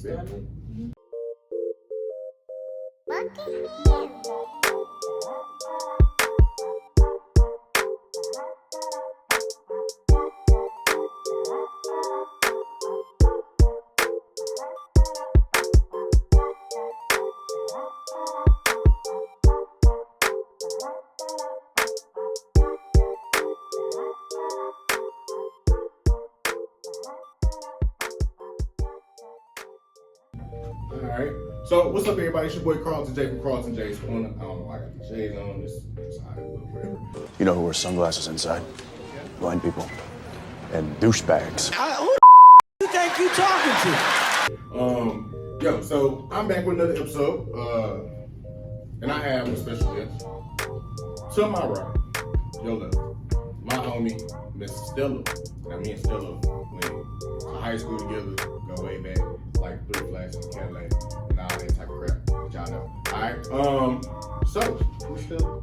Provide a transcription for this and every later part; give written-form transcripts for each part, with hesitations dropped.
started. Alright, so what's up everybody, it's your boy Carlton J from Carlton J's Corner. I don't know why I got the J's on, this is how it look, whatever. You know who wears sunglasses inside? Blind people. And douchebags. Who the you think you talking to? Yo, so I'm back with another episode, and I have a special guest. To my right, yo left, my homie, Miss Stella. Now me and Stella went to high school together, go way back, like 3 Fleas and Cadillac, and all that type of crap, which y'all know. Alright, so, Miss Stella,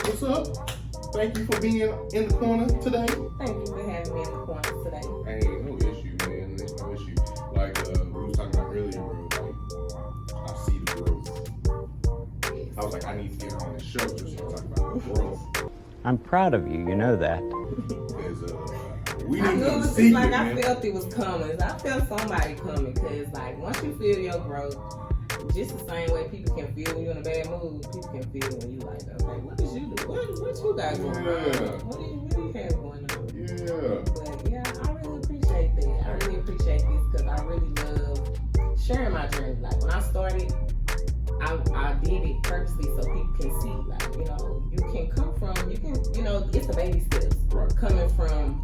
what's up? Thank you for being in the corner today. Thank you for having me in the corner today. Hey, no issue, man. There's no issue. Like we was talking about earlier, bro. Like, I see the growth. I was like, I need to get her on the show so she can talk about the growth. I'm proud of you, you know that. Because we I didn't knew come it was see like you, I man. felt it was coming. I felt somebody coming because, like, once you feel your growth, just the same way people can feel when you're in a bad mood, people can feel when you like, okay, what did you do? What you got going on? What do you have going on? Yeah. But yeah, I really appreciate that. I really appreciate this because I really love sharing my journey. Like when I started, I did it purposely so people can see, like, you know, you can come from, you know, it's the baby steps. Right. Coming from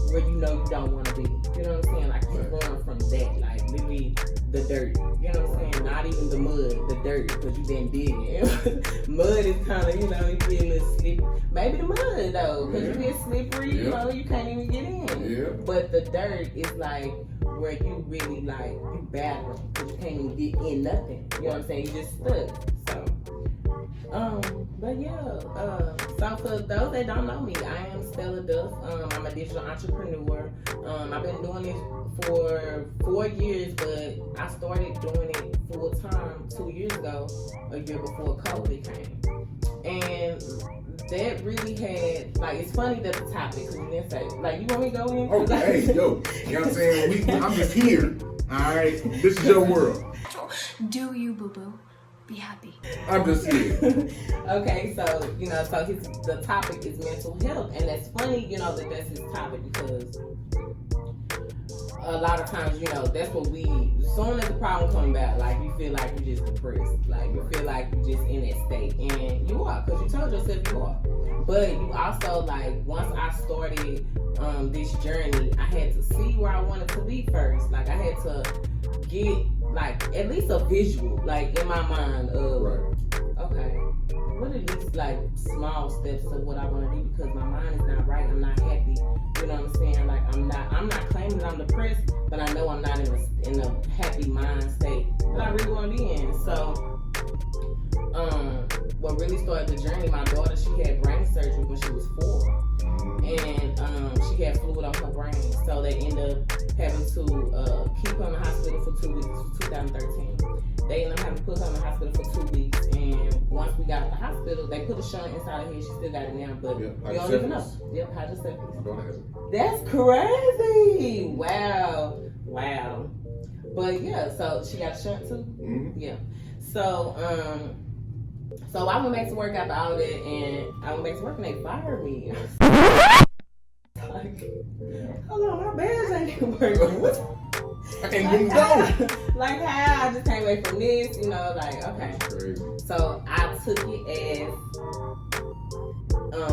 where you know you don't want to be. You know what I'm saying? Like you're going from that, like literally the dirt. You know what I'm saying? Not even the mud, the dirt, because you been digging. Mud is kind of, you know, you get a little slippery. Maybe the mud though, because you get slippery, you know, you can't even get in. Yeah. But the dirt is like where you really like, you battle, because you can't even get in nothing. You know what I'm saying? You just stuck. So, but yeah, so for those that don't know me, I am Stella Duff. I'm a digital entrepreneur. I've been doing this for 4 years, but I started doing it full time 2 years ago, a year before COVID came. And that really had, like, it's funny that the topic, because you didn't say, like, you want me to go in? Okay, hey, yo, you know what I'm saying? I'm just here, alright? This is your world. Do you, boo-boo? Be happy. I'm just here. Okay, so, you know, so the topic is mental health. And that's funny, you know, that's his topic because a lot of times, you know, that's what as soon as the problem comes about, like, you feel like you're just depressed. Like, you feel like you're just in that state. And you are, because you told yourself you are. But you also, like, once I started this journey, I had to see where I wanted to be first. Like, I had to get, like, at least a visual, like, in my mind of, okay, what are these, like, small steps of what I want to do, because my mind is not right, I'm not happy, you know what I'm saying? Like, I'm not claiming that I'm depressed, but I know I'm not in a happy mind state that I really want to be in. So, what really started the journey, my daughter, she had brain surgery when she was 4. And she had fluid on her brain, so they ended up having to keep her in the hospital for 2 weeks. This was 2013. They ended up having to put her in the hospital for 2 weeks, and once we got out the hospital, they put a shunt inside her head. She still got it now, but we don't even know. Yep, hydrocephalus. That's crazy. Wow. But yeah, so she got a shunt too. Yeah. So so I went back to work after all of that, and I went back to work and they fired me. Like, hold on, my badge ain't working. I can't even go. Like how I just came away from this, you know, like, okay. So I took it as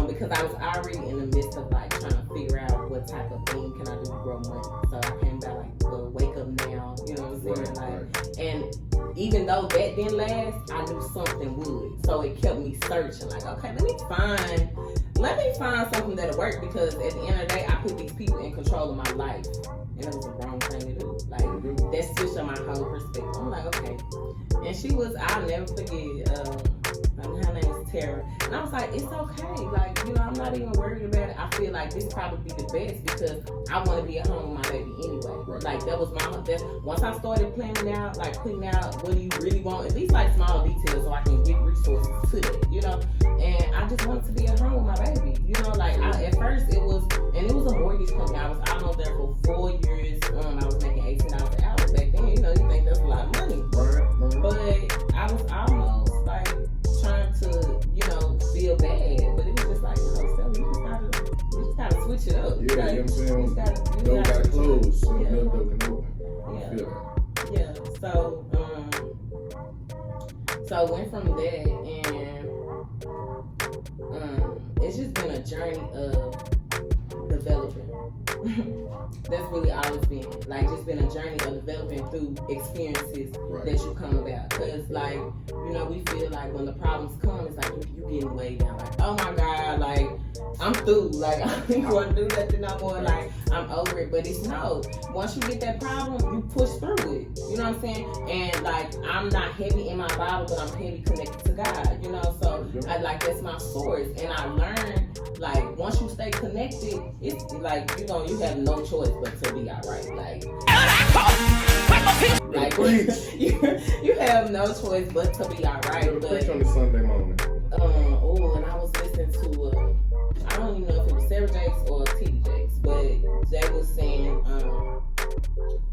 because I was already in the midst of like trying to figure out what type of thing can I do to grow money. So I came back like, well, wake up now, you know what I'm saying? And even though that didn't last, I knew something would. So it kept me searching, like, okay, let me find something that'll work, because at the end of the day, I put these people in control of my life. And it was the wrong thing to do. Like, that switched on my whole perspective. I'm like, okay. And I'll never forget, And her name is Tara. And I was like, it's okay. Like, you know, I'm not even worried about it. I feel like this probably be the best because I want to be at home with my baby anyway. Right. Like, that was once I started planning out, like putting out what do you really want, at least like small details so I can get resources to that, you know. And I just wanted to be at home with my baby. You know, like at first it was a mortgage company. I was almost there for 4 years. I was making $18 an hour back then. You know, you think that's a lot of money. Right. But I was almost like trying to, you know, feel bad. But it was just like, you know, Stella, you just gotta switch it up. Yeah, like, you know what I'm saying? You Door gotta close so yeah. another door can open. Yeah. I feel that. Yeah. So went from that, and it's just been a journey of developing. That's really all it's been. Like, just been a journey of developing through experiences that you come about. Cause like, you know, we feel like when the problems come, it's like you getting way down. Like, oh my God, like I'm through. Like I don't even want to do nothing no more. Like I'm over it. But it's no. Once you get that problem, you push through it. You know what I'm saying? And like I'm not heavy in my Bible, but I'm heavy connected to God. You know, so I like that's my source. And I learned like once you stay connected, it's like you have no choice but to be alright. Like you have no choice but to be alright. But on the Sunday morning. And I was listening to I don't even know if it was Sarah Jakes or TD Jakes, but they was saying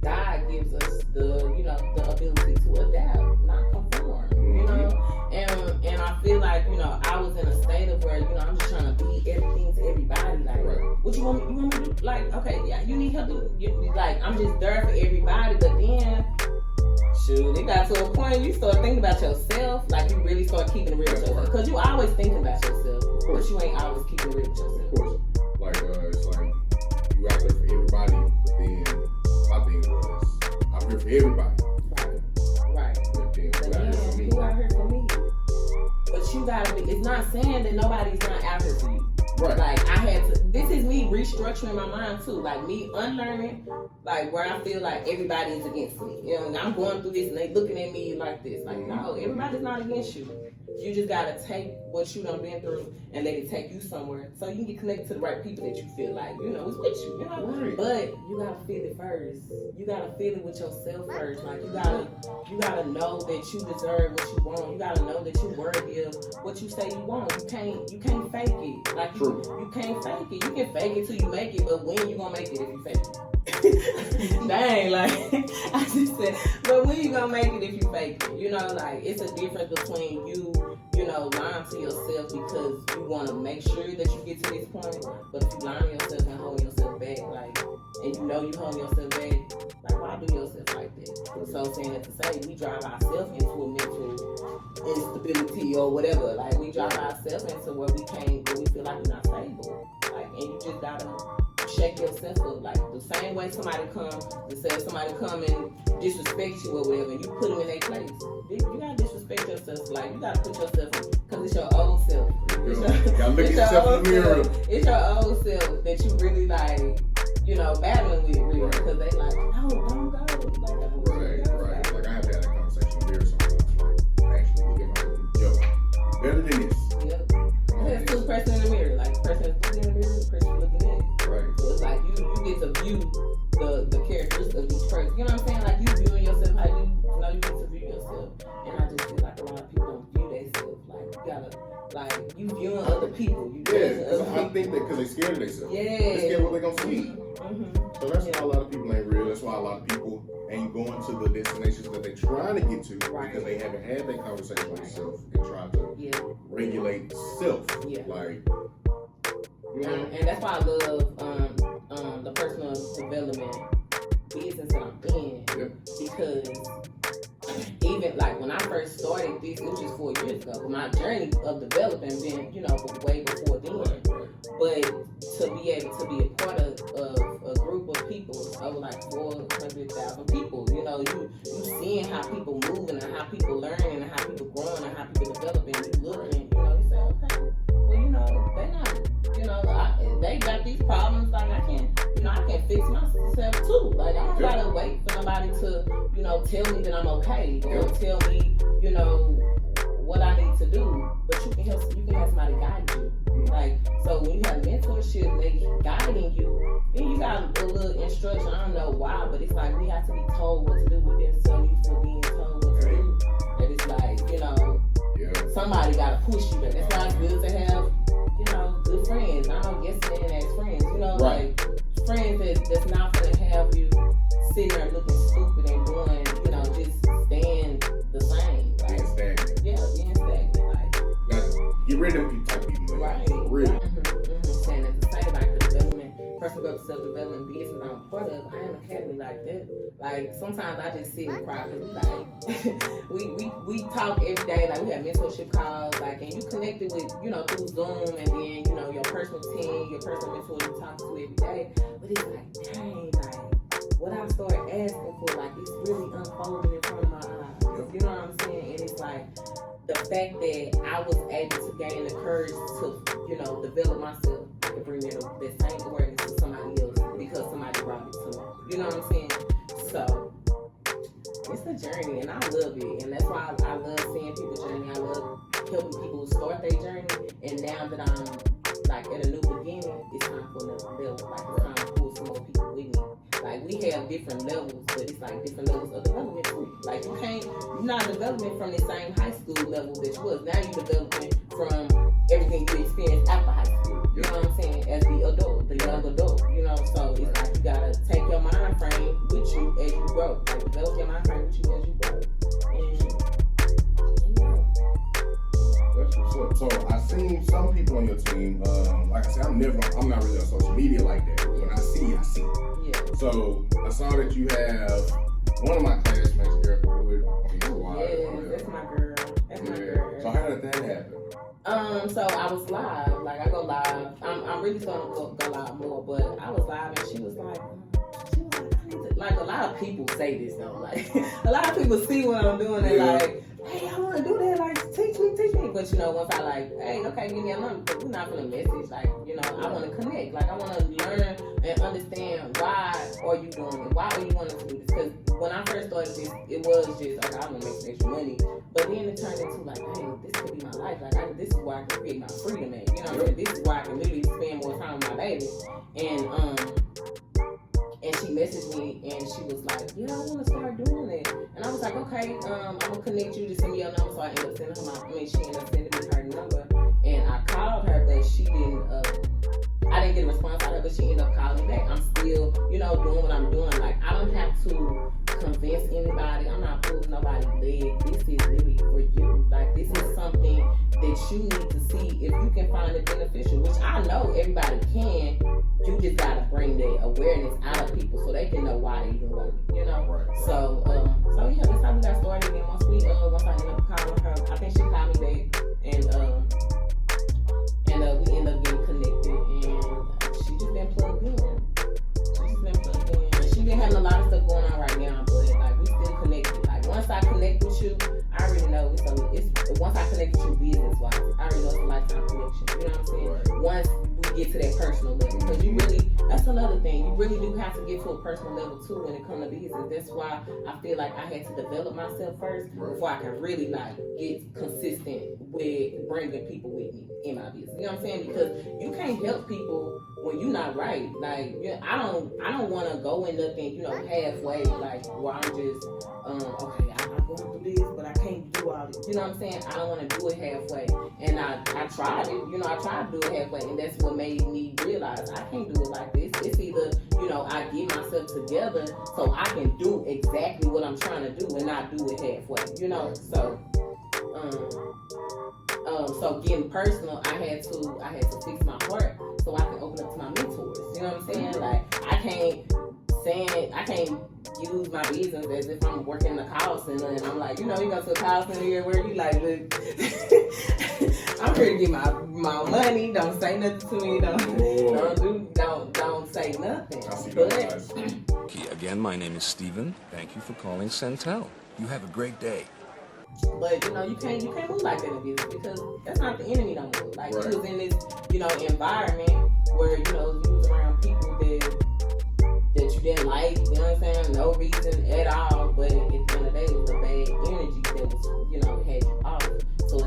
God gives us the ability to adapt, not conform. You know, and I feel like I was in a state of where I'm just trying to be everything to everybody. Like, what you want me to do? Like, okay, yeah, you need help. Like, I'm just there for everybody, but then. Shoot, it got to a point you start thinking about yourself, like you really start keeping it real with yourself. Because you always thinking about yourself, but you ain't always keeping it real with yourself. Of course. Like, it's like, you out there for everybody, but then my thing was, I'm here for everybody. Right. But then you out here for me. You out here for me. But you gotta be, it's not saying that nobody's not out here for you. Right. Like, this is me restructuring my mind too. Like, me unlearning, like, where I feel like everybody is against me. You know, and I'm going through this and they looking at me like this. Like, no, everybody's not against you. You just gotta take what you done been through and let it take you somewhere so you can get connected to the right people that you feel like, is with you, Right. But you gotta feel it first. You gotta feel it with yourself first. Like, you gotta know that you deserve what you want. You gotta know that you're worthy of what you say you want. You can't fake it. Like, you can't fake it. You can fake it till you make it, but when you gonna make it if you fake it? Dang, like I just said, but when you gonna make it if you fake it? Like, it's a difference between you lying to yourself because you want to make sure that you get to this point, but if you lie to yourself and hold yourself back, like, and you hold yourself back, like, why do yourself like that? So saying that to say, we drive ourselves into a mental instability or whatever. Like, we drive ourselves into where we feel like we're not stable. Like, and you just gotta shake yourself up. Like, the same way somebody come and disrespect you or whatever, and you put them in their place. You gotta disrespect yourself. Like, you gotta put yourself in, because it's your old self. Gotta look at yourself in the mirror. It's your old self that you really like, battling with, really, because they like, no, don't go. Like, Right. Like, I have to have that conversation with her sometimes. Like, actually look at myself. Yo, you better than this. Yep. There's two person in the mirror. Like, the person that's looking in the mirror, the person looking at it. Right. So it's like you get to view the characteristics of each person. You know what I'm saying? Like, you viewing yourself how you get to view yourself. And I just feel like a lot of people don't view themselves. Like, you gotta, like, you viewing other people. I think that because they scared of themselves. Yeah. They scared what they gonna see. Mm-hmm. So that's why a lot of people ain't real. That's why a lot of people ain't going to the destinations that they're trying to get to because they haven't had that conversation with themselves and tried to regulate self. Yeah. Like, and that's why I love the personal development business that I'm in. Yep. Because even like when I first started this, it was just 4 years ago. But my journey of developing been, way before then. Right. But to be able to be a part of a group of people over like 400,000 people, you seeing how people moving and how people learning and how people growing and how people developing, you looking, you say, okay, well, they not, they got these problems, like I can fix myself too. Like, I don't gotta wait for somebody to, tell me that I'm okay or tell me, what I need to do, but you can have somebody guide you. Like, so when you have mentorship, they guiding you, then you got a little instruction. I don't know why, but it's like we have to be told what to do. We've been so used to being told what to do that it's like, you know, somebody gotta push you. That's why it's good to have, you know, good friends. I don't yes men as friends, you know, like friends that's not gonna have you sitting there looking stupid and doing, you know, just staying the same. Like, being stagnant. Yeah, being stagnant. Like, get rid of them type of people. Right. Real. Saying at the same, like the development, personal growth, self-development business I'm a part of, I am academy like that. Like sometimes I just sit and cry because like we talk every day, like we have mentorship calls, like, and you connected with, you know, through Zoom, and then, you know, your personal team, your personal mentor you talk to every day. But it's like, dang, like what I started asking for, like it's really unfolding in front of my eyes. You know what I'm saying? And it's like the fact that I was able to gain the courage to, you know, develop myself, I could bring that same awareness to somebody else because somebody brought it to me. You know what I'm saying? So it's a journey, and I love it, and that's why I love seeing people's journey. I love helping people start their journey, and now that I'm like at a new beginning, it's time for another level. Like it's time to pull some more people with me. Like we have different levels, but it's like different levels of development too. Like you're not developing from the same high school level that you was. Now you're developing from everything you experienced after high school. You know what I'm saying? As the adult, the young adult. You know, so it's like you gotta take your mind frame with you as you grow. Like develop your mind frame with you as you grow. That's what's up. So I seen some people on your team. Like I said, I'm not really on social media like that. But when I see it, I see it. Yeah. So I saw that you have one of my classmates, Erica Wood, on your squad. Yeah, that's my girl. That's my girl. So how did that happen? So I was live. Like I go live. I'm really starting to go live more, but I was live and she was like, I need to, like a lot of people say this though. Like a lot of people see what I'm doing and like, hey, I want to do that. Like teach me. But you know, once I like, hey, okay, give me a number. But we're not gonna message. Like, you know, I want to connect. Like I want to learn and understand why are you doing it? Why are you wanting to do this? Because when I first started this, it was just okay, I want to make some extra money. But then it turned into like, hey, this could be my life. Like this is where I can create my freedom at. You know what I'm saying? This is where I can literally spend more time with my baby. And she messaged me and she was like, yeah, I want to start doing it. And I was like, okay, I'm going to connect you to send me your number. So I ended up sending her she ended up sending me her number. And I called her, but she didn't, I didn't get a response out of her, but she ended up calling me back. I'm still, you know, doing what I'm doing. Like, I don't have to convince anybody. I'm not pulling nobody's leg. This is really for you. Like, this is something that you need to see if you can find it beneficial, which I know everybody can. You just gotta bring the awareness out of people so they can know why they even want it, you know? Right. So yeah, that's how we got started. And once I ended up calling her, I think she called me back, and we ended up getting connected, and she just been plugged in. And she been having a lot of stuff going on right now, but like we still connected. Like once I connect with you, I already know it's once I connect with you business-wise, I already know it's a lifetime connection. You know what I'm saying? Right. Once we get to that personal level, because you really, that's another thing. You really do have to get to a personal level too when it comes to business. That's why I feel like I had to develop myself first before I can really like get consistent with bringing people with me in my business. You know what I'm saying? Because you can't help people when you're not right. Like I don't want to go in nothing, you know, halfway. Like where I'm just okay, I'm going through this, but I can't do all this. You know what I'm saying? I don't want to do it halfway. And I tried it. You know, I tried to do it halfway, and that's what made me realize I can't do it like this. It's either, you know, I get myself together so I can do exactly what I'm trying to do and not do it halfway. You know, so so getting personal, I had to fix my heart so I can open up to my mentors. You know what I'm saying? Like I can't use my business as if I'm working in a call center and I'm like, you know, you go to a call center here where you like, look, I'm here to get my money. Don't say nothing to me. Don't say nothing. Again, my name is Steven. Thank you for calling Centel. You have a great day. But you know, you can't move like that in business because that's not the enemy no more. Like you was in this, you know, environment where, you know, you was around people that you didn't like, you know what I'm saying? No reason at all. But at the end of the day, it was a bad energy that was, you know, had you off. So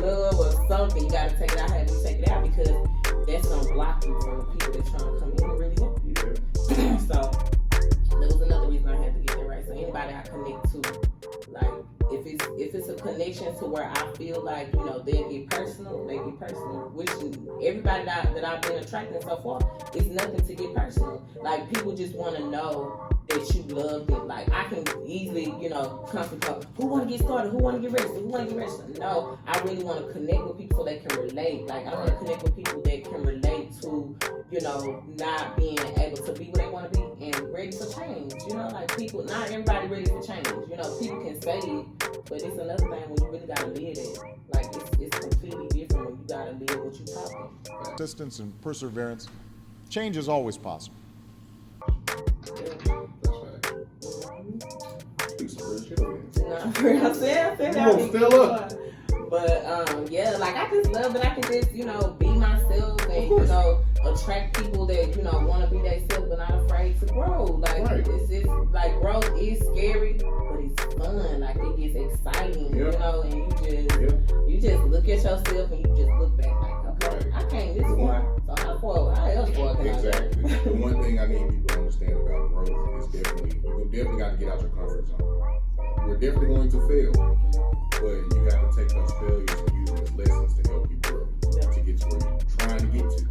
love or something, you gotta take it out. Have you take it out because that's gonna block you from the people that's trying to come in and really help you. So that was another reason I had to get that right. So anybody I connect to, like if it's a connection to where I feel like, you know, they get personal. Which everybody that I've been attracting so far, it's nothing to get personal. Like people just want to know that you love them. Like I can easily, you know, constantly who want to get started, who want to get registered, No, I really want to connect with people so they can relate. Like I want to connect with people that can relate to, you know, not being able to be where they want to be and ready for change. You know, like people, not everybody ready for change. You know, people can say it, but it's another thing when you really gotta live it. Like it's completely different when you gotta live what you talking. Persistence and perseverance, change is always possible. I said that. But yeah, like I just love that I can just, you know, be myself and, you know, attract people that, you know, want to be themselves but not afraid to grow. Like it's just like growth is scary, but it's fun. Like it gets exciting, you know, and you just look at yourself and you just look back like, okay, I came this far, so how else far can I go? Exactly. The one thing I need people to understand about growth is definitely got to get out your comfort zone. You're definitely going to fail, but you have to take those failures and use them as lessons to help you grow, to get to where you're trying to get to.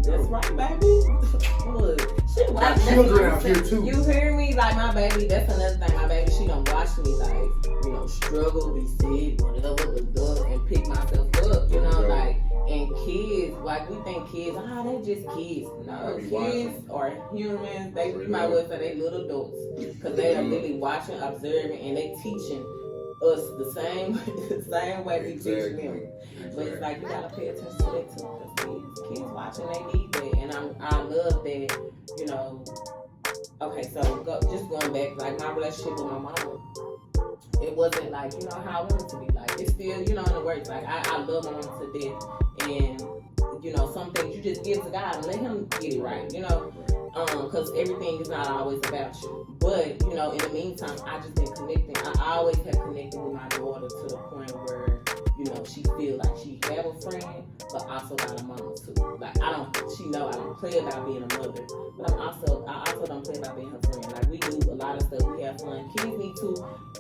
That's right, baby. Look, she watch children out here too. You hear me? Like my baby, that's another thing. My baby, she don't watch me like, you know, struggle, be sick, whatever, and pick myself up, you know, like. And kids, like we think kids, they just kids. No, kids are humans. We might well say they little adults because they are really watching, observing, and they teaching us the same way we teach them. But it's like you gotta pay attention to that too, because kids watching, they need that, and I love that. You know. Okay, so just going back, like my relationship with my mom. It wasn't like, you know, how I wanted to be. Like, it's still, you know, in the works. Like, I love my mom to death. And, you know, some things you just give to God and let him get it right, you know. Because everything is not always about you. But, you know, in the meantime, I just been connecting. I always have connected with my daughter to the point where, you know, she feel like she have a friend, but also got a mama too. Like, she know I don't play about being a mother, but I also don't play about being her friend. Like, we do a lot of stuff, we have fun. Kids need to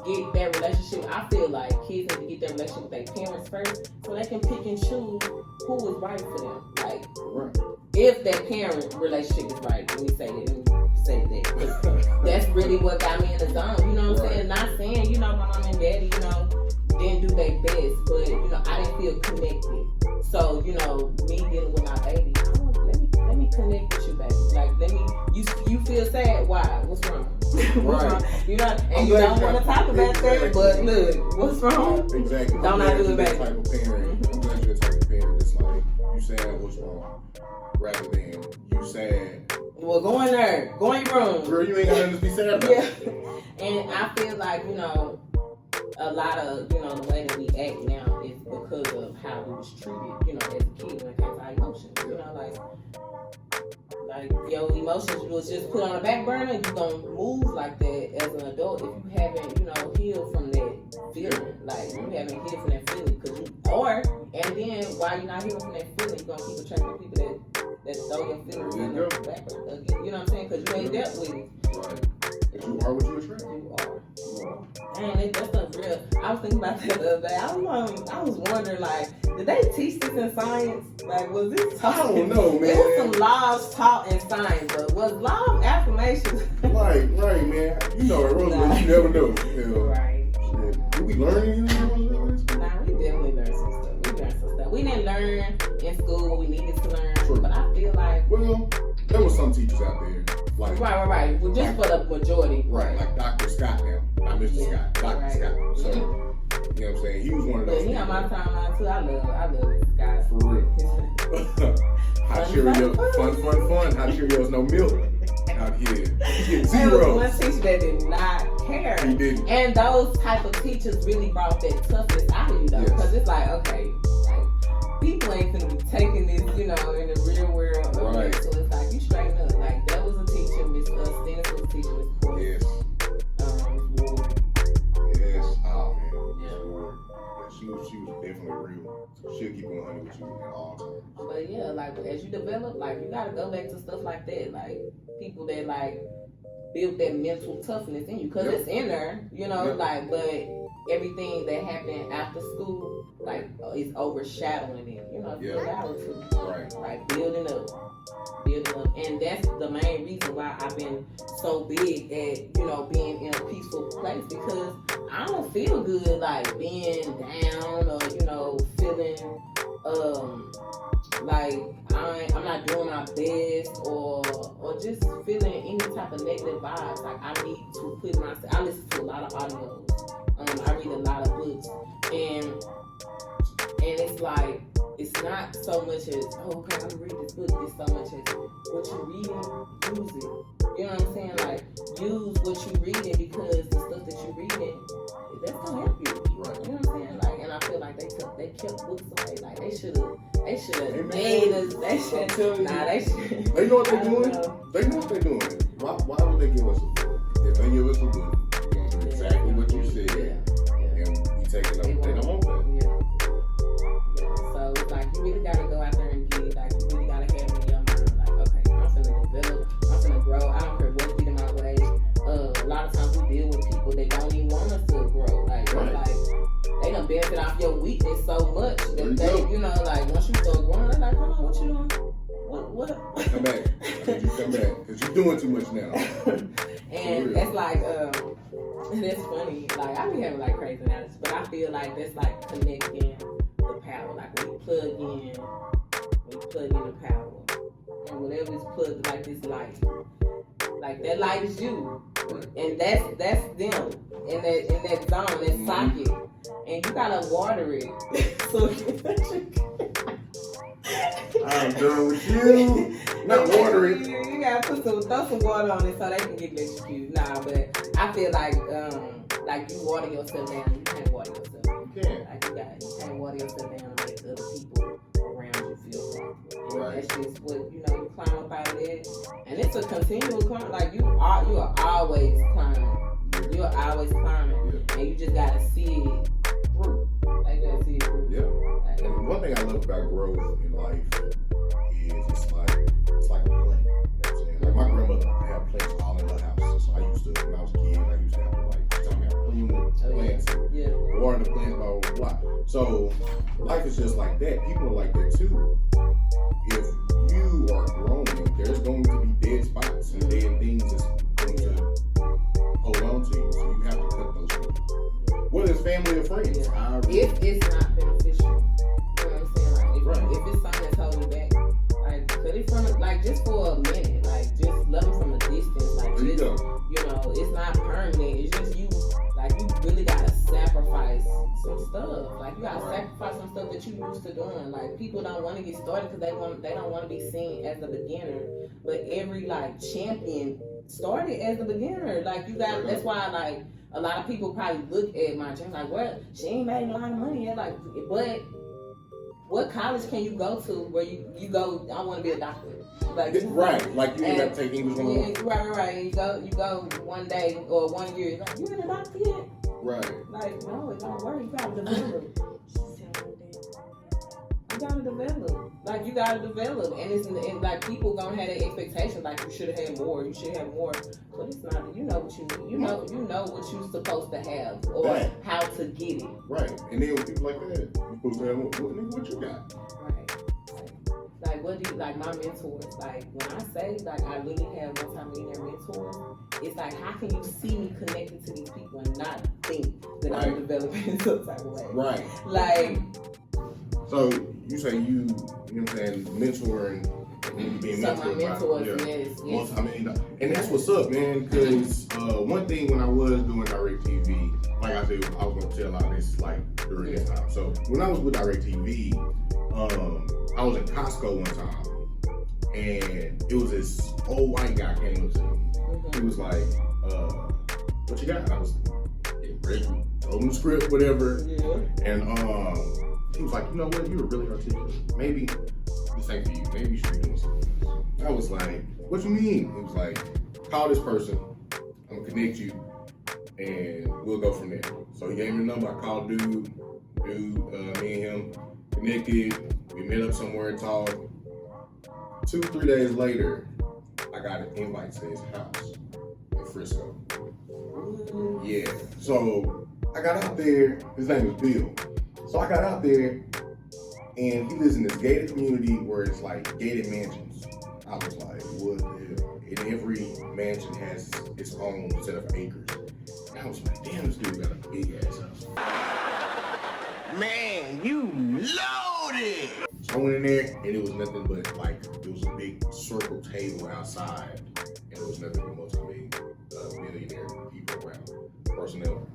get that relationship. I feel like kids need to get that relationship with their parents first, so they can pick and choose who is right for them. Like, if that parent relationship is right, let me say that. That's really what got me in the zone. You know what I'm saying? Not saying, you know, my mom and daddy, you know, didn't do their best, but, you know, I didn't feel connected. So, you know, me dealing with my baby, let me connect with you, baby. Like, you feel sad? Why? What's wrong? What's wrong? You know, and you don't want to talk about that, but look, what's wrong? Exactly. Don't I do it, baby? I'm glad you're the type of parent that's like, you sad, what's wrong? Rather than you sad. Well, go in there. Go in your room. Girl, you ain't got nothing to be sad about. Yeah. And I feel like, you know, a lot of, you know, the way that we act now is because of how we was treated, you know, as a kid when it came to our emotions. You know, like your emotions was just put on the back burner. You gonna move like that as an adult if you haven't, you know, healed from that feeling. Like you haven't healed from that feeling, and then while you're not healing from that feeling, you're gonna keep attracting people that throw your feelings in the back burner again. You know what I'm saying? Because you ain't dealt with it. Right. And you are what you attract. You are. Man, that stuff's real. I was thinking about that the other day. I was wondering, like, did they teach this in science? Like, was this taught? I don't know, man. There was some laws taught in science, but was law of affirmations? Right, man. You know it, Rosamund. You never know. You know. Right. Shit. Did we learn anything? Nah, we definitely learned some stuff. We didn't learn in school what we needed to learn. True. But I feel like, well, there was some teachers out there. Like, right. Well, just for the majority. Right, like Dr. Scott now. Not Mr. Scott. Dr. Scott. So, you know what I'm saying? He was one of those. Yeah, he on my timeline too. I love this guy. For real. Hot Cheerios. Fun. Hot Cheerios, no milk. Out here. There was one teacher that did not care. He didn't. And those type of teachers really brought that toughness out of you, though. Because it's like, okay, like, people ain't gonna be taking this, you know, in the real world. Right. So it's like, you straighten up. Like, that was a teacher, Miss Stennis was a teacher, Miss Court. Yes. real. She'll keep it 100 with you at all times. But yeah, like as you develop, like you gotta go back to stuff like that. Like people that like build that mental toughness in you, because it's in there, you know, like, but everything that happened after school, like, is overshadowing it, you know, you gotta to, like, building up, and that's the main reason why I've been so big at, you know, being in a peaceful place, because I don't feel good, like, being down, or, you know, feeling, like, I'm not doing my best, or just feeling any type of negative vibes. Like, I need to put myself, I listen to a lot of audios, I read a lot of books, and it's like, it's not so much as, oh, okay, I'm gonna read this book, it's so much as, what you're reading, use it. You know what I'm saying? Like, use what you're reading, because the stuff that you're reading, that's gonna help you. Right. You know what I'm saying? Like, and I feel like they kept books away. Like, they should have made us. They should. Nah, they should. They know what they're doing. They know what they're doing. Why would they give us a book? If they give us a book, we're gonna do exactly what you said, and we take it up. They don't want that. So it's like, you really gotta go out there and get it. Like, you really gotta have it in your mind. Like, okay, I'm finna develop. I'm finna grow. I don't care what's getting my way. A lot of times we deal with people that don't even want us to grow. Like, they done benefit off your weakness so much that they, you know, like, once you start growing, they're like, hold on, what you doing? What? Come back. Come back. Because you're doing too much now. And that's like, that's funny. Like, I be having like crazy analogies, but I feel like that's like connecting the power. Like, when you plug in the power, and whatever is plugged, like this light. Like, that light is you, and that's them in that zone, that socket, and you gotta water it. So I'm done with you. Not watering. You gotta throw some water on it so they can get electrocuted. Nah, but I feel like you water yourself down, you can't water yourself. You can't. Like, you can't water yourself down and make other people around you feel comfortable. Right. That's just what, you know, you climb up out of there. And it's a continual climb. Like, you are always climbing. You're always climbing. Yeah. And you just gotta see it through. Like, you gotta see it through. Yeah. Like, and one thing I love about growth in life is it's like a plant. You know what I'm saying? Like, my grandmother had plants all in her house. So I used to, when I was a kid, I used to have to, like, prune the plants, water the plants, blah, blah, blah. So life is just like that. People are like that too. If you are growing, there's going to be dead spots and dead things that's going to hold on to you. So you have to cut those people. Whether it's family or friends. If it's not beneficial. You know what I'm saying? Like, if it's something that's holding you back, like, cut it from, like, just for a minute. Like, just love them from a distance. Like, just, you know, it's not permanent. It's just you. Like, you really gotta sacrifice some stuff. Like, you gotta sacrifice some stuff that you used to doing. Like, people don't want to get started because they don't want to be seen as a beginner. But every, like, champion started as a beginner. Like, you got, that's why, like, a lot of people probably look at my gym like, well, she ain't made a lot of money yet. Like, but what college can you go to where you go, I want to be a doctor? Like, like you have to take English 101. Right. You go one day or 1 year, like, you in a doctor yet? Right. Like, no, it don't work. You gotta develop. Like, you gotta develop. And it's like, people gonna have that expectation, like, you should have had more, you should have more. But it's not, you know what you need. You know what you're supposed to have, or how to get it. Right. And then with people like that, you're supposed to have what you got. Right. Like, what do you, like, my mentors, like, when I say, like, I literally have multi-millionaire mentors, it's like, how can you see me connected to these people and not think that I'm developing in some type of way? Right. Like, so you say you know what I'm saying, mentoring, being mentored my mentors, yes. And that's what's up, man, because one thing when I was doing DirecTV, like I said, I was going to tell all this, like, during this time. So when I was with DirecTV, I was in Costco one time, and it was this old white guy came up to me. He was like, what you got? I was ready, told him the script, whatever. And he was like, you know what, you were really articulate. Maybe this ain't for you. Maybe you should be doing something else. I was like, what you mean? He was like, call this person, I'm gonna connect you, and we'll go from there. So he gave me the number, I called dude, Dude, me and him connected. We met up somewhere and talked. 2-3 days later, I got an invite to his house in Frisco. Yeah. So I got out there. His name was Bill. So I got out there, and he lives in this gated community where it's like gated mansions. I was like, what the hell? And every mansion has its own set of acres. And I was like, damn, this dude got a big ass house. Man, you loaded! So I went in there, and it was nothing but like, it was a big circle table outside, and it was nothing but multi-millionaire people around, personnel around.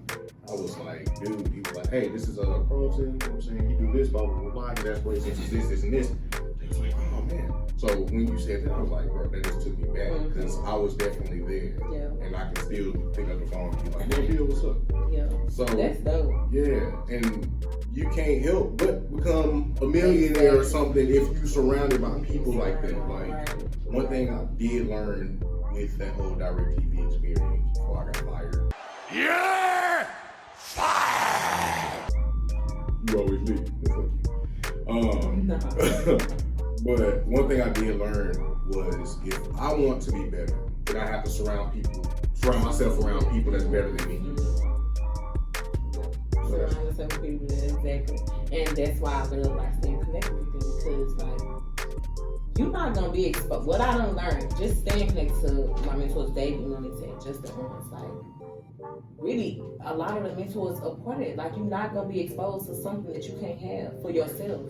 I was like, dude, he was like, hey, this is Carlton, you know what I'm saying? You do this, blah, blah, blah, that's what this is, this, and this. They was like, oh, man. So when you said that, I was like, bro, that just took me back, because I was definitely there. Yeah. And I can still pick up the phone and be like, hey, Bill, what's up? Yeah. So that's dope. Yeah, and you can't help but become a millionaire or something if you surrounded by people like that. Like, one thing I did learn with that whole DirecTV experience before I got fired. You're fired! You always leave. But one thing I did learn was if I want to be better, then I have to surround myself around people that's better than me. Surround yourself with people that exactly. And that's why I love like staying connected with them, because like you're not gonna be exposed. What I don't learn, just staying connected to my mentors, David, you know what I'm saying, just the ones like really a lot of the mentors are part of it. Like you're not gonna be exposed to something that you can't have for yourself.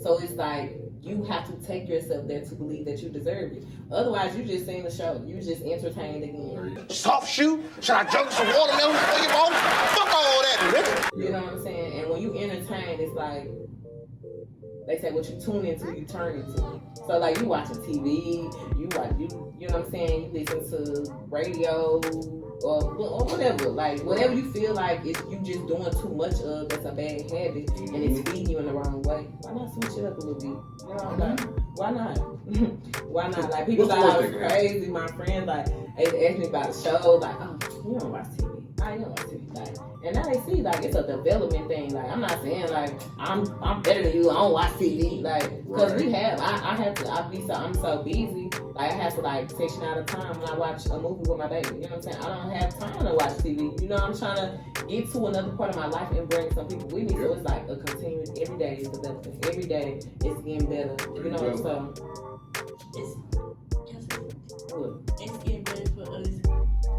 So it's like you have to take yourself there to believe that you deserve it. Otherwise, you just seen the show. You just entertained again. Soft shoe? Should I jump some watermelon for you, bro? Fuck all that, nigga. You know what I'm saying? And when you entertain, it's like they say what you tune into, you turn into. So like you watching TV, you know what I'm saying? You listen to radio or whatever. Like whatever you feel like if you just doing too much of, that's a bad habit and it's feeding you in the wrong way. Why not switch it up a little bit? You know, like, why not? Why not? Like people thought I was crazy. My friends like they asked me about the show, like, oh, you don't watch TV. I don't watch TV. Like, and now they see like it's a development thing. Like I'm not saying like I'm better than you. I don't watch TV. Like because we have I'm so busy. Like I have to like section out of time when I watch a movie with my baby. You know what I'm saying? I don't have time to watch TV. You know, I'm trying to get to another part of my life and bring some people with me. So it's like a continuous. Every day is developing. Every day it's getting better. You know, so it's getting better for us.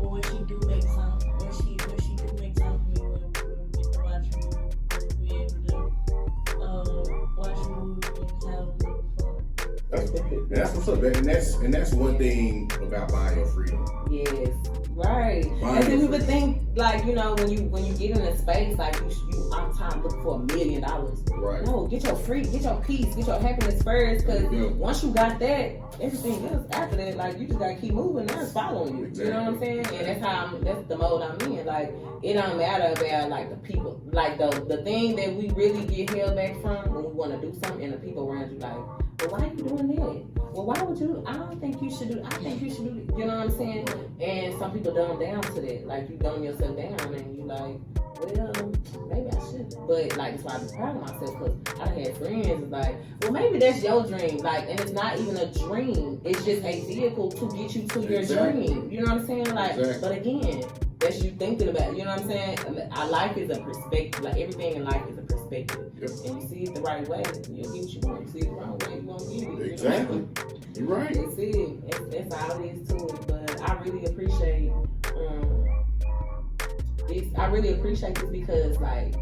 But when she do make time, when she do make time for me, when we get to watch a movie, we'll be able to watch a movie and have a little fun. That's what's up, and that's one thing about buying your freedom. Yes, right. And then people think like, you know, when you get in a space like you I'm trying to look for $1 million. Right. No, get your peace, get your happiness first. Because once you got that, everything else after that, like you just gotta keep moving. Now it's following you. Exactly. You know what I'm saying? And that's the mode I'm in. Like it don't matter about like the people, like the thing that we really get held back from when we want to do something, and the people around you like, well, why are you doing that? Well, why would you? I don't think you should do. I think you should do. You know what I'm saying? And some people dumb down to that. Like you dumb yourself down, and you like, well, maybe I should. But like, that's why I be proud of myself, because I had friends like, well, maybe that's your dream. Like, and it's not even a dream. It's just a vehicle to get you to your dream. You know what I'm saying? Like, but again, that's you thinking about it. You know what I'm saying? Our life is a perspective. Like everything in life is a perspective. Yep. And you see it the right way, you'll get what you want. You see it the wrong way, you won't get it. Exactly. You know? You're right. That's it. That's all it is to it. But I really appreciate this. I really appreciate this because, like,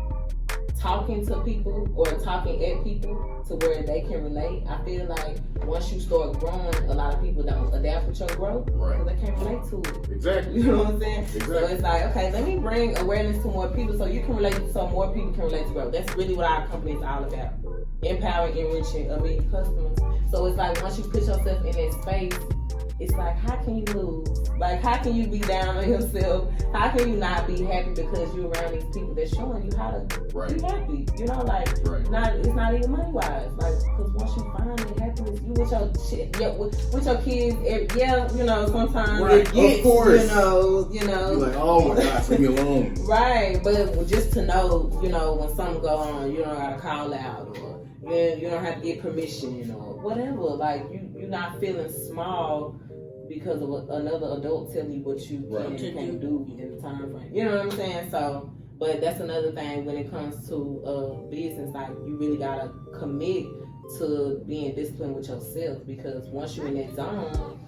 talking to people or talking at people to where they can relate. I feel like once you start growing, a lot of people don't adapt with your growth because they can't relate to it. Exactly. You know what I'm saying? Exactly. So it's like, okay, let me bring awareness to more people so you can relate, so more people can relate to growth. That's really what our company is all about. Empowering, enriching, meeting customers. So it's like once you put yourself in that space, it's like, how can you lose? Like, how can you be down on yourself? How can you not be happy because you're around these people that's showing you how to be happy? You know, like, it's not even money wise. Like, because once you find the happiness, you with your shit, with your kids, you know, sometimes it gets, of course, you know. You're like, oh my gosh, leave me alone. Right, but just to know, you know, when something go on, you don't gotta call out, or you don't have to get permission, or whatever. Like, you're not feeling small because of another adult telling you what you can do in the time frame. You know what I'm saying? So, but that's another thing when it comes to business. Like, you really gotta commit to being disciplined with yourself, because once you're in that zone,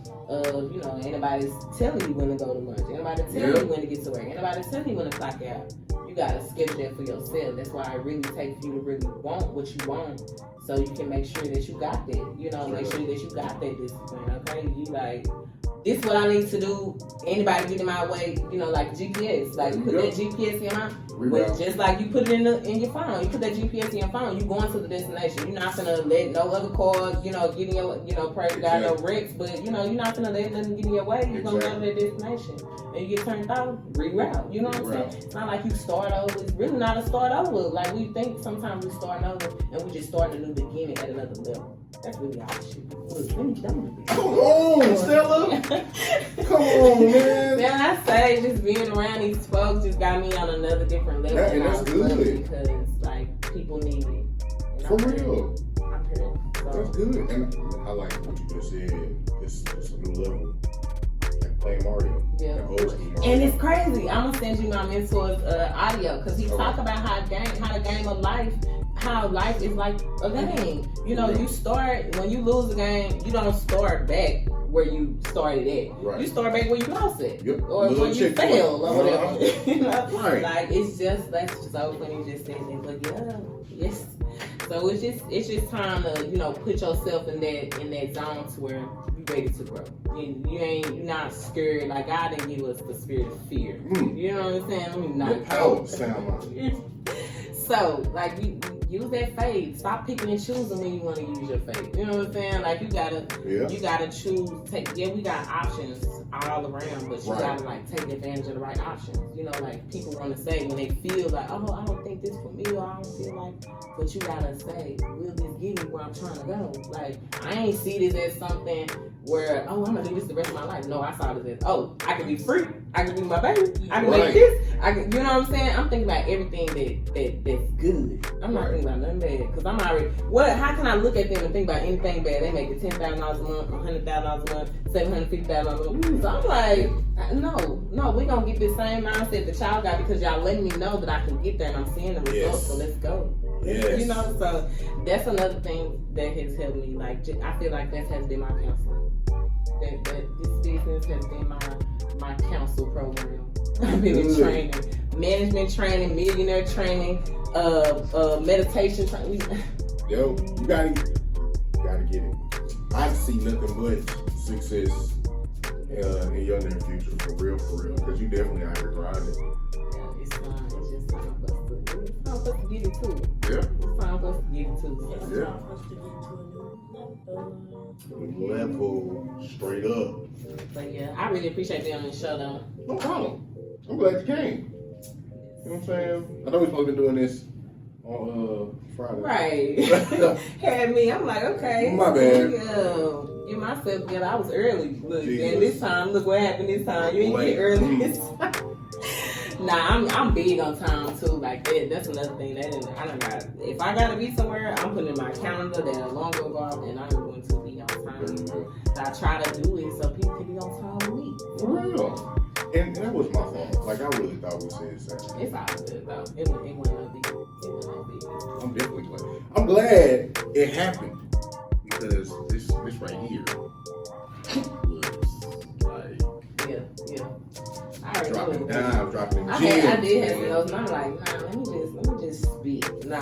you know, anybody's telling you when to go to lunch, anybody telling you when to get to work, anybody telling you when to clock out. You gotta schedule that for yourself. That's why it really takes you to really want what you want, so you can make sure that you got that. You know, make sure that you got that discipline. Okay, you like, this is what I need to do. Anybody get in my way, you know, like GPS. Like, you put that GPS in my, just like you put it in your phone. You put that GPS in your phone. You going to the destination. You're not gonna let no other cars, you know, get in your, you know, pray to God, no wrecks. But you know, you're not gonna let nothing get in your way. You're gonna go to that destination, and you get turned off, reroute. You know what I'm saying? It's not like you start over. It's really not a start over. Like, we think sometimes we start over and we just start a new beginning at another level. That's really how it should be. Come on, Stella. Come on, man. Man, I say just being around these folks just got me on another different level. And that's good. Because, like, people need it. For real. I'm here. So. That's good. And I like what you just said. It's a new level. Like playing Mario. Yeah. Like old school Mario. And it's crazy. I'm going to send you my mentor's audio, because he talk about how the game of life, how life is like a game. You know, you start, when you lose a game, you don't start back where you started at. Right. You start back where you lost it. Yep. Or where you failed, or whatever. You know? Right. Like, it's just, that's just so funny you just said that. But yes. So it's just time to, you know, put yourself in that zone to where you ready to grow. You're not scared. Like, God didn't give us the spirit of fear. You know what I'm saying? I mean, not power sound like. So, like, you use that faith. Stop picking and choosing when you want to use your faith. You know what I'm saying? Like, you gotta choose. We got options all around, but you gotta, like, take advantage of the right options. You know, like, people want to say when they feel like, oh, I don't think this for me, or I don't feel like, but you gotta say, will this get me where I'm trying to go? Like, I ain't see this as something where, oh, I'm gonna do this the rest of my life. No, I saw this as, oh, I can be free. I can be my baby. I can make this. You know what I'm saying? I'm thinking about everything that's good. I'm not thinking about nothing bad, because I'm already. How can I look at them and think about anything bad? They make $10,000 a month, $100,000 a month, $750,000 a month. So I'm like, no, we gonna get this same mindset that y'all got, because y'all letting me know that I can get there, and I'm seeing the results. So let's go. Yes. You know, so that's another thing that has helped me. Like, I feel like that has been my counseling. That this business has been my counsel program. I've been in training, management training, millionaire training, meditation training. Yo, you gotta get it. I see nothing but success in your near future, for real, because you definitely out here grinding. Yeah, it's fun. It's just time for us to get it too. Yeah. It's time for us to get it too. It's time for us to get to a new level, straight up. But yeah, I really appreciate being on the show, though. No problem. I'm glad you came. You know what I'm saying? I know we're supposed to be doing this on Friday. Right. Had me. I'm like, okay. My bad. Get myself together. I was early. Look, and this time, look what happened this time. You ain't get early this time. Nah, I'm big on time too. Like that. That's another thing. I don't got. If I gotta be somewhere, I'm putting in my calendar that alarm will go off, and I'm going to be on time. I try to do it so people can be on time with me. For real. And that was my fault. Like, I really thought we said something. It's all good though. It wasn't no big. I'm definitely glad. I'm glad it happened, because this right here was like dropping down, dropping gems. I did have those, and I'm like, nah, let me just speak. Nah,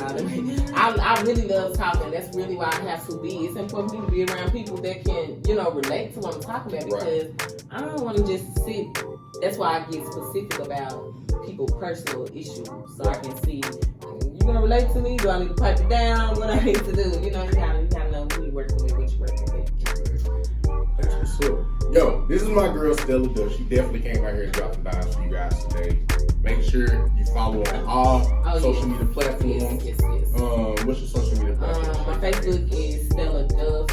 I really love talking. That's really why I have to be. It's important for me to be around people that can, you know, relate to what I'm talking about, because I don't want to just sit. That's why I get specific about people's personal issues, so I can see, you gonna relate to me? Do I need to pipe it down? What I need to do? You know, you gotta know who you're working with, what you're working with. That's what's up. Yo, this is my girl Stella Duff. She definitely came out here and dropped the dimes for you guys today. Make sure you follow on all social media platforms. Yes. What's your social media platform? My Facebook is Stella Duff,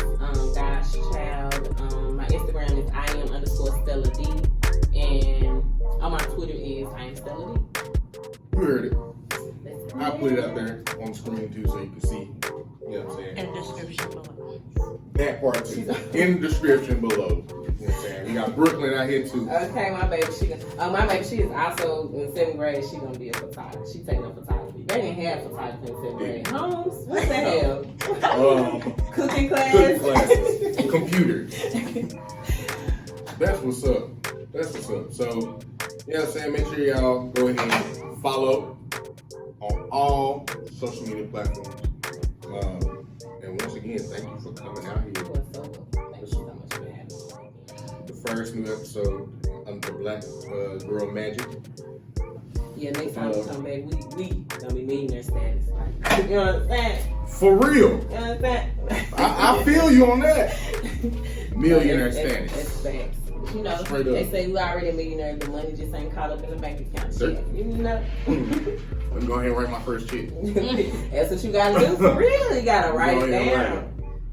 God's Child. My Instagram is IM_Stella D. And on my Twitter is I am Stella D. You heard it. I'll put it up there on the screen too so you can see. You know what I'm saying? In the description below. That part too. In the description below. You know what I'm saying? We got Brooklyn out here too. Okay, my baby, she is also in 7th grade. She gonna be a photographer. She taking up photography. They didn't have photography in 7th grade. Holmes, what the hell? Cooking class. Cooking classes. Computers. That's what's up. So, you know what I'm saying? Make sure y'all go ahead and follow on all social media platforms. And once again, thank you for coming out here. Thank you so much for having me. The first new episode of the Black Girl Magic. Yeah, next time we come back, we gonna be millionaire status. Like, you know what I'm saying? For real. You know what I'm saying? I feel you on that. Millionaire status. That's facts. You know, Straight they up. say we already a millionaire. The money just ain't caught up in the bank account. Sure. Shit, you know. Let me go ahead and write my first check. That's what you gotta do for real. You gotta write it Go ahead and write down.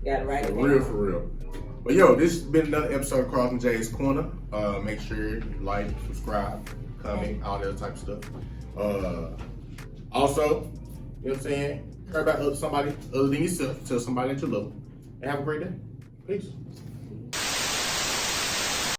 You gotta write it For down. real, for real. But yo, this has been another episode of Carlton J's Corner. Make sure you like, subscribe, comment, all that type of stuff. Also, you know what I'm saying? Heard about somebody other than yourself. Tell somebody that you love. And have a great day. Peace.